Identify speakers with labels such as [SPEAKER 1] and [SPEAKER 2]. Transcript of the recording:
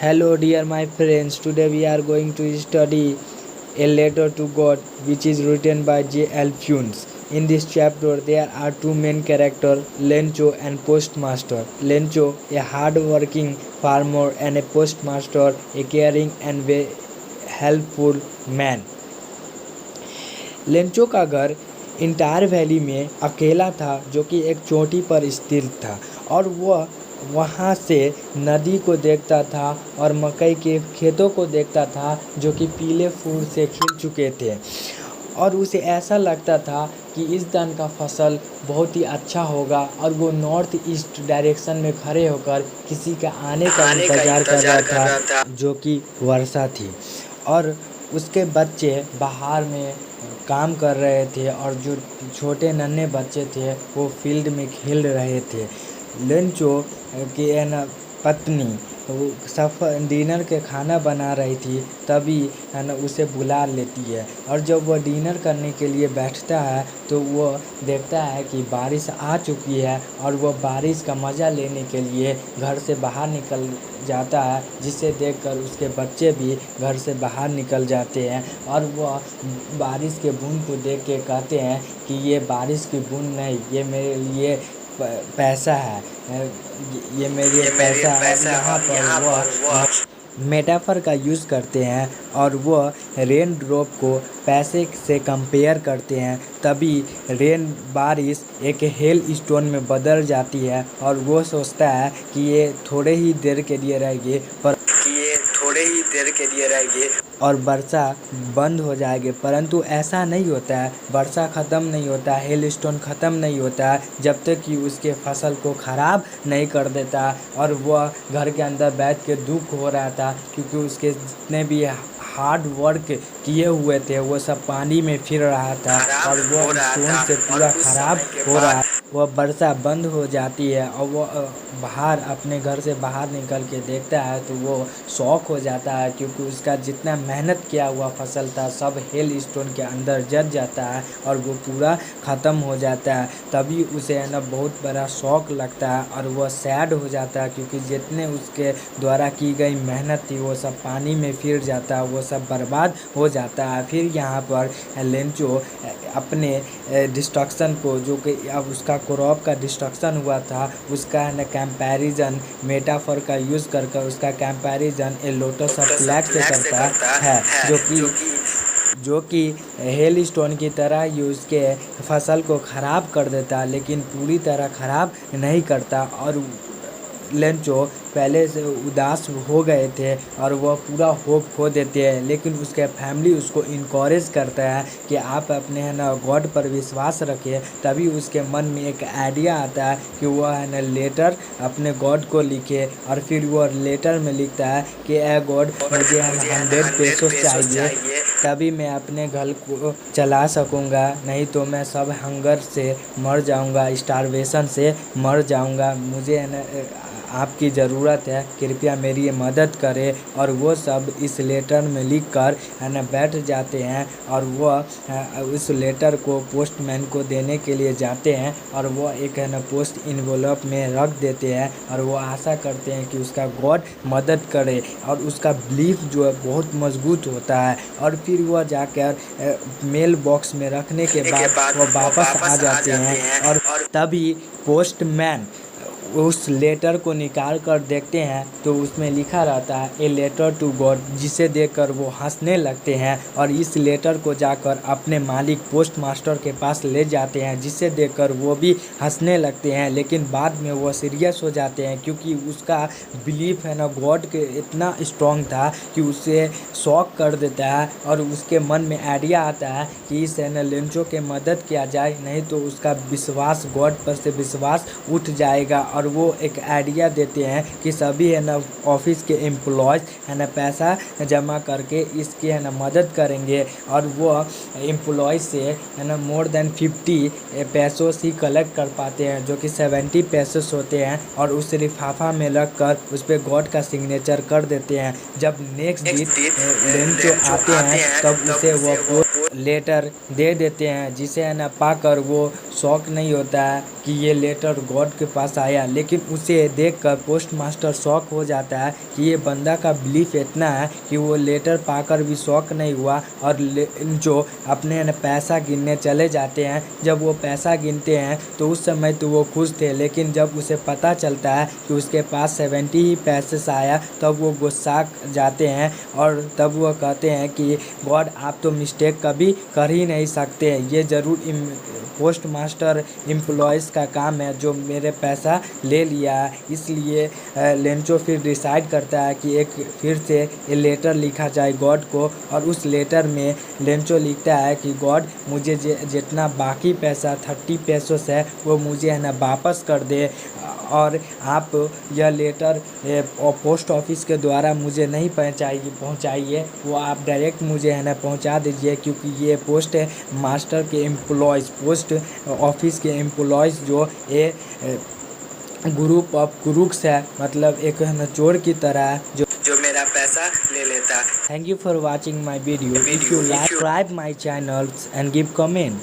[SPEAKER 1] Hello, dear my friends. Today we are going to study a letter to God, which is written by J.L. Funes. In this chapter, there are two main characters, Lencho and Postmaster. Lencho, a hard-working farmer, and a postmaster, a caring and helpful man. Lencho का घर entire valley में अकेला था, जो कि एक चोटी पर स्थित था, और वह वहाँ से नदी को देखता था और मकई के खेतों को देखता था जो कि पीले फूल से खिल चुके थे। और उसे ऐसा लगता था कि इस दान का फसल बहुत ही अच्छा होगा, और वो नॉर्थ ईस्ट डायरेक्शन में खड़े होकर किसी का आने का इंतज़ार कर रहा था, जो कि वर्षा थी। और उसके बच्चे बाहर में काम कर रहे थे, और जो छोटे नन्हे बच्चे थे वो फील्ड में खेल रहे थे। लेंचो की पत्नी वो डिनर के खाना बना रही थी, तभी उसे बुला लेती है। और जब वह डिनर करने के लिए बैठता है तो वह देखता है कि बारिश आ चुकी है, और वह बारिश का मज़ा लेने के लिए घर से बाहर निकल जाता है, जिसे देखकर उसके बच्चे भी घर से बाहर निकल जाते हैं। और वह बारिश के बूंद को देख के कहते हैं कि ये बारिश की बूंद नहीं, ये मेरे लिए पैसा है, ये मेरे पैसा है। यहाँ पर वह मेटाफर का यूज़ करते हैं, और वह रेन ड्रॉप को पैसे से कंपेयर करते हैं। तभी बारिश एक हेल स्टोन में बदल जाती है, और वो सोचता है कि ये थोड़े ही देर के लिए रहेगी, और वर्षा बंद हो जाएगी। परंतु ऐसा नहीं होता है, वर्षा ख़त्म नहीं होता, हेल स्टोन ख़त्म नहीं होता है जब तक कि उसके फसल को ख़राब नहीं कर देता। और वह घर के अंदर बैठ के दुख हो रहा था, क्योंकि उसके जितने भी हार्ड वर्क किए हुए थे वो सब पानी में फिर रहा था, और वह स्टोन से पूरा ख़राब हो रहा। वह वर्षा बंद हो जाती है, और वह बाहर अपने घर से बाहर निकल के देखता है तो वो शॉक हो जाता है, क्योंकि उसका जितना मेहनत किया हुआ फसल था सब हेल स्टोन के अंदर जल जाता है, और वो पूरा ख़त्म हो जाता है। तभी उसे बहुत बड़ा शौक लगता है, और वह सैड हो जाता है, क्योंकि जितने उसके द्वारा की गई मेहनत थी वो सब पानी में फिर जाता है, वो सब बर्बाद हो जाता है। फिर यहाँ पर लेंचो अपने डिस्ट्रक्शन को, जो कि अब उसका क्रॉप का डिस्ट्रक्शन हुआ था, उसका कंपैरिजन मेटाफर का यूज़ कर उसका comparison a lotus of flag से करता है, जो कि हेल स्टोन की तरह ही उसके फसल को ख़राब कर देता, लेकिन पूरी तरह ख़राब नहीं करता। और लेंचो पहले से उदास हो गए थे, और वह पूरा होप खो देते हैं, लेकिन उसके फैमिली उसको इनकरेज करता है कि आप अपने गॉड पर विश्वास रखें। तभी उसके मन में एक आइडिया आता है कि वह लेटर अपने गॉड को लिखे, और फिर वह लेटर में लिखता है कि ए गॉड, मुझे 100 पेसोस चाहिए, तभी मैं अपने घर को चला सकूँगा, नहीं तो मैं सब हंगर से मर जाऊँगा, स्टारवेशन से मर जाऊँगा। मुझे आपकी ज़रूरत है, कृपया मेरी मदद करें। और वो सब इस लेटर में लिख कर बैठ जाते हैं, और वह उस लेटर को पोस्टमैन को देने के लिए जाते हैं, और वह एक पोस्ट इन्वॉल्व में रख देते हैं, और वो आशा करते हैं कि उसका गॉड मदद करे, और उसका बिलीफ जो है बहुत मजबूत होता है। और फिर वह जाकर मेल बॉक्स में रखने के बाद वो वापस आ जाते हैं, और तभी पोस्टमैन उस लेटर को निकाल कर देखते हैं तो उसमें लिखा रहता है ए लेटर टू गॉड, जिसे देखकर वो हंसने लगते हैं, और इस लेटर को जाकर अपने मालिक पोस्ट मास्टर के पास ले जाते हैं, जिसे देखकर वो भी हंसने लगते हैं। लेकिन बाद में वो सीरियस हो जाते हैं, क्योंकि उसका बिलीफ गॉड के इतना स्ट्रॉन्ग था कि उसे शॉक कर देता है, और उसके मन में आइडिया आता है कि इस लेंचो के मदद किया जाए, नहीं तो उसका विश्वास गॉड पर से विश्वास उठ जाएगा। और वो एक आइडिया देते हैं कि सभी ऑफिस के एम्प्लॉयज़ पैसा जमा करके इसकी मदद करेंगे, और वो एम्प्लॉय से मोर देन 50 पैसों ही कलेक्ट कर पाते हैं, जो कि 70 पैसों होते हैं, और उस लिफाफा में रख कर उस पर गॉड का सिग्नेचर कर देते हैं। जब नेक्स्ट डे लेंचो आते हैं तब उसे वो लेटर दे देते हैं, जिसे पाकर वो शौक नहीं होता है कि ये लेटर गॉड के पास आया, गया। लेकिन उसे देखकर पोस्ट मास्टर शॉक हो जाता है कि ये बंदा का बिलीफ इतना है कि वो लेटर पाकर भी शॉक नहीं हुआ और जो अपने पैसा गिनने चले जाते हैं। जब वो पैसा गिनते हैं तो उस समय तो वो खुश थे, लेकिन जब उसे पता चलता है कि उसके पास 70 ही पैसे आया तब वो गुस्सा जाते हैं और तब वो कहते हैं कि गॉड आप तो मिस्टेक कभी कर ही नहीं सकते, ये ज़रूर पोस्ट मास्टर एम्प्लॉयज़ का काम है जो मेरे पैसा ले लिया। इसलिए लेंचो फिर डिसाइड करता है कि एक फिर से ये लेटर लिखा जाए गॉड को, और उस लेटर में लेंचो लिखता है कि गॉड मुझे जितना बाकी पैसा 30 पेसोस है वो मुझे है ना वापस कर दे, और आप यह लेटर पोस्ट ऑफिस के द्वारा मुझे नहीं पहुंचाइए, वो आप डायरेक्ट मुझे है ना पहुंचा दीजिए, क्योंकि ये पोस्ट मास्टर के एम्प्लॉयज़, पोस्ट ऑफिस के एम्प्लॉयज़ जो ये ग्रुप ऑफ क्रूक्स है, मतलब एक है ना चोर की तरह है जो मेरा पैसा ले लेता। Thank you for watching my video. If you like, subscribe my channel and give comment.